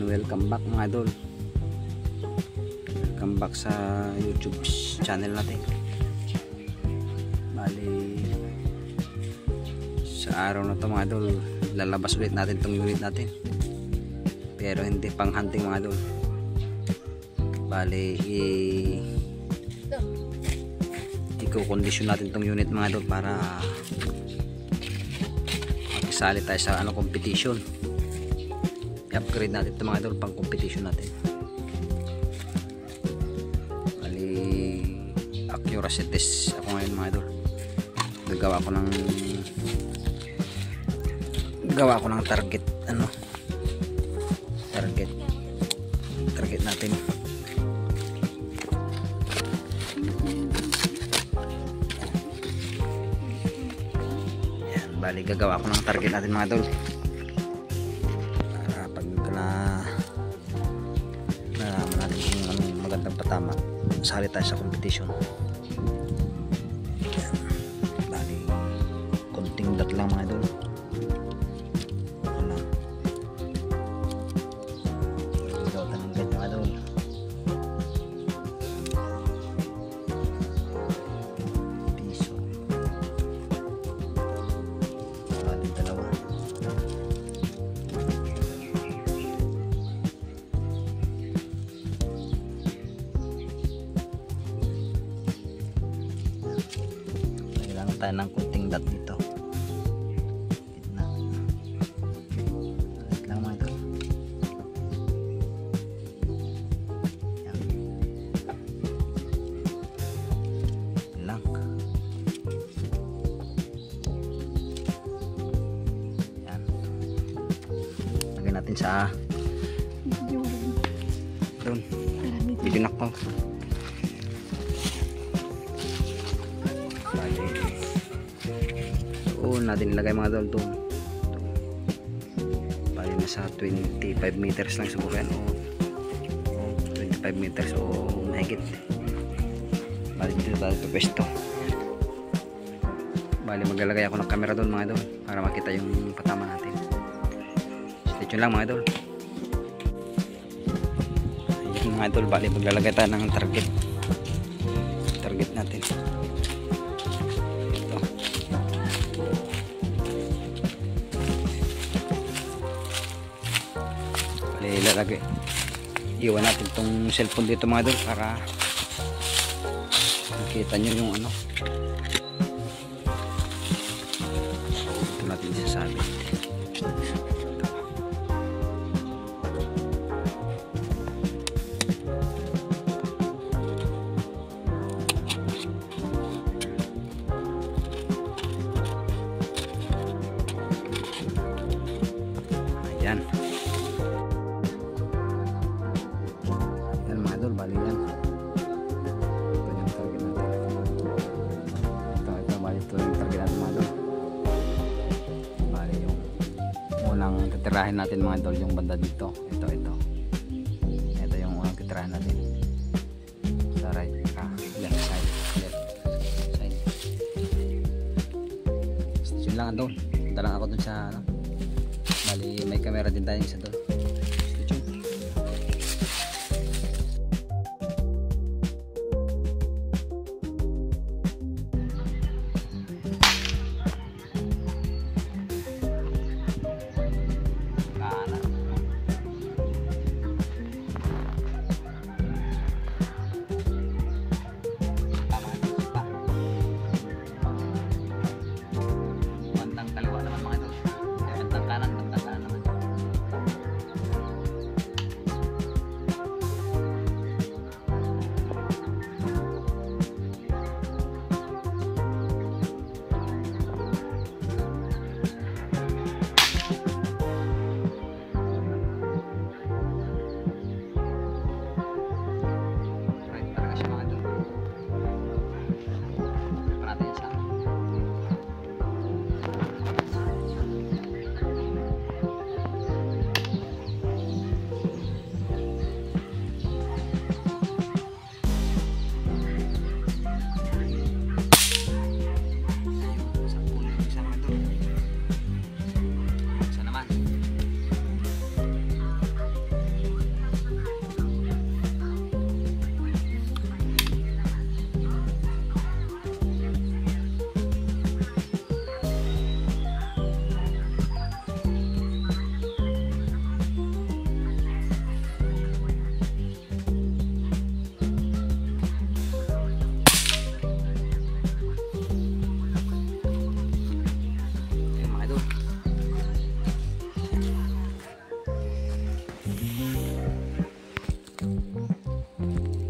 welcome back mga idol. Welcome back sa YouTube channel natin. Bali sa araw na to mga idol, lalabas ulit natin tong unit natin, pero hindi pang hunting mga idol. Bali i-kondisyon natin tong unit mga idol para makisali tayo sa competition. I-upgrade natin ito mga idol pang competition natin. Bali accuracy test ako ngayon mga idol. Gagawa ko ng target target natin. Yan, bali gagawa ko ng target natin mga idol. Nalaman natin kung anong magandang patama, sali tayo sa competition. Yan. Bali konting dat lang mga idol. Ikaw tanong ganyan mga idol. Piso. Bali dalawa. Tayo ng kunting dot dito. Gitna. Alit lang mga ito. Yan. Lang. Yan. Lagyan natin sa doon. Bidinak ko. Natin ilagay mga idol doon. Bali nasa 25 meters lang siguro yan, o 25 meters o mahigit. Bali dito tayo pwesto. Bali maglalagay ako ng camera doon mga idol para makita yung patama natin. Stay tuned lang mga idol. Ayun mga idol, bali maglalagay tayo ng target natin. Ilalagay, iwan natin tong cellphone dito mga idol para makita nyo yung ito natin sasabit. Ayan. Bali yan. Ito yung target natin. Ito bali ito yung target natin mga idol. Bali yung unang titirahin natin mga idol, yung banda dito. Ito yung unang titirahin natin sa right, left side. Yun lang idol. Punta lang ako dun sa bali may camera din tayo sa doon.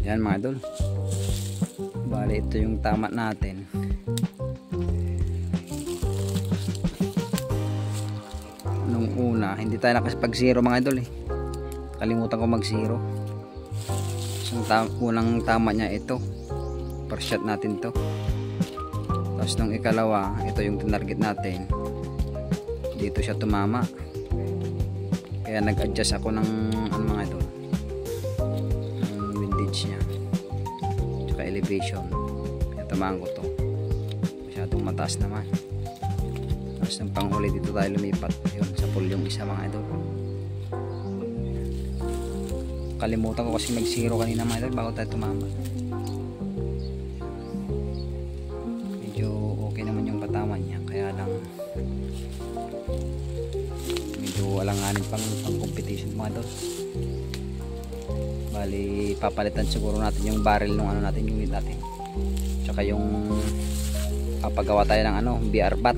Yan mga idol. Bali ito yung tama natin. Nung una hindi tayo nakasipag zero mga idol eh. Kalimutan ko mag zero. So, unang tama niya ito. Per shot natin to. Tapos nung ikalawa, ito yung tinarget natin. Dito siya tumama. Kaya nag-adjust ako ng ano mga ito, ng windage niya. Tsaka elevation. Kaya tamaan ko to. Masyadong mataas naman. Tapos ng panghuli dito tayo lumipat. Yun, sa pool yung isa mga ito. Kalimutan ko kasi mag zero kanina mga ito bago tayo tumama. Okay naman yung katawan niya, kaya lang medyo alanganin pang competition mga idol. Bali papalitan siguro natin yung barrel nung ano natin, yung unit natin, tsaka yung papagawa tayo ng ano, BR bat.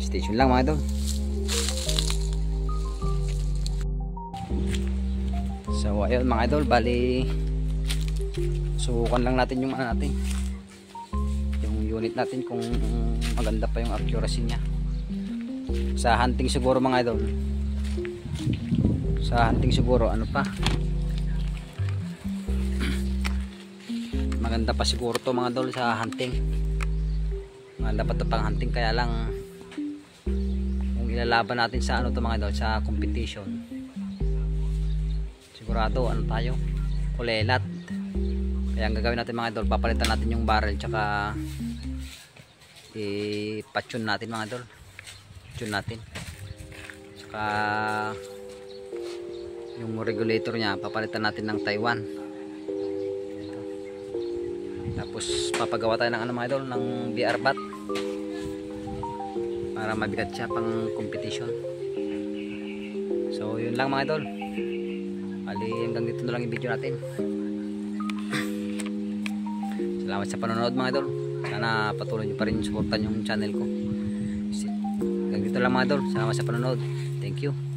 Station lang mga idol. So ayun mga idol, bali subukan lang natin yung ano natin, unit natin kung maganda pa yung accuracy niya. Sa hunting siguro mga idol, sa hunting siguro ano pa, maganda pa siguro to mga idol sa hunting. Maganda pa to pang hunting, kaya lang kung ilalaban natin sa ano to mga idol, sa competition, sigurado ano tayo, kulelat. Kaya ang gagawin natin mga idol, papalitan natin yung barrel, tsaka ipatune natin mga idol, tune natin, saka yung regulator nya papalitan natin ng Taiwan. Ito. Tapos papagawa tayo ng ano mga idol, ng BR bat para mabigat siya pang competition. So yun lang mga idol, ali hanggang dito na lang yung video natin. Salamat sa panonood mga idol. Sana patuloy nyo pa rin suportan yung channel ko. Hanggang dito lang mga idol. Salamat sa panonood. Thank you.